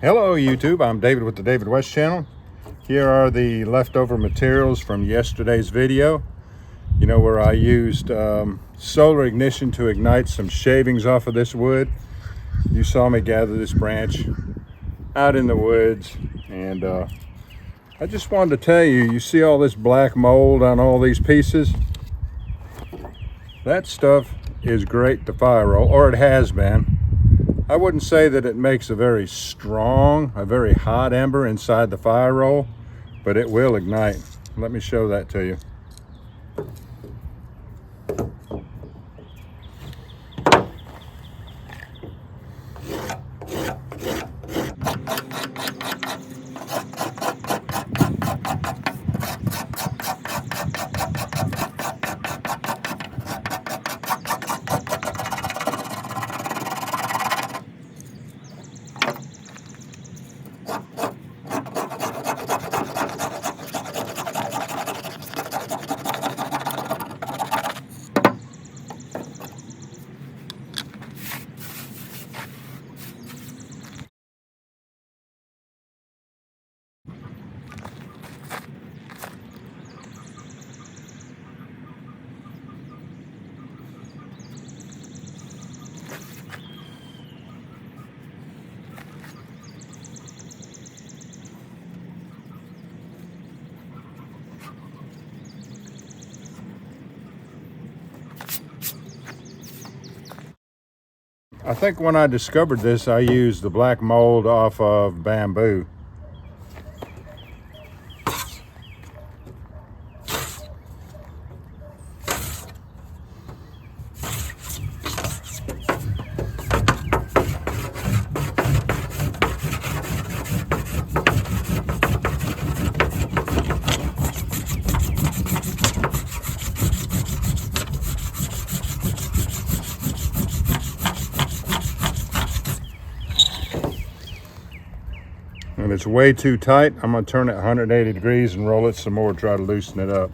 Hello YouTube, I'm David with the David West channel. Here are the leftover materials from yesterday's video. You know, where I used solar ignition to ignite some shavings off of this wood. You saw me gather this branch out in the woods, and I just wanted to tell you, you see all this black mold on all these pieces? That stuff is great to fire roll, or it has been. I wouldn't say that it makes a very strong, a very hot ember inside the fire roll, but it will ignite. Let me show that to you. I think when I discovered this, I used the black mold off of bamboo. And it's way too tight. I'm going to turn it 180 degrees and roll it some more, try to loosen it up.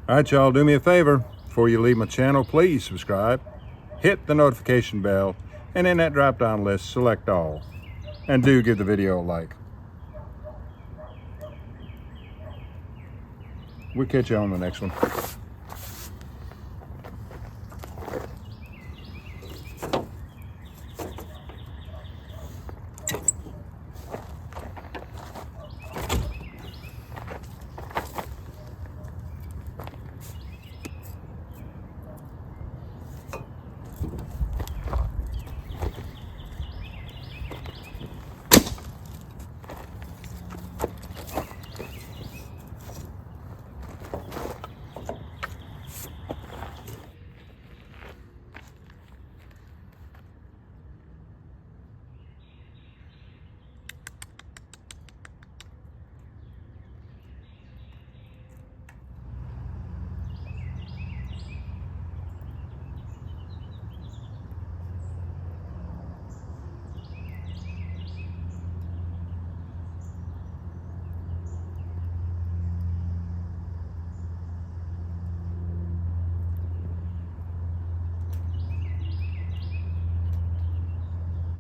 All right, y'all, do me a favor. Before you leave my channel, please subscribe, hit the notification bell, and in that drop-down list, select all. And do give the video a like. We'll catch you on the next one.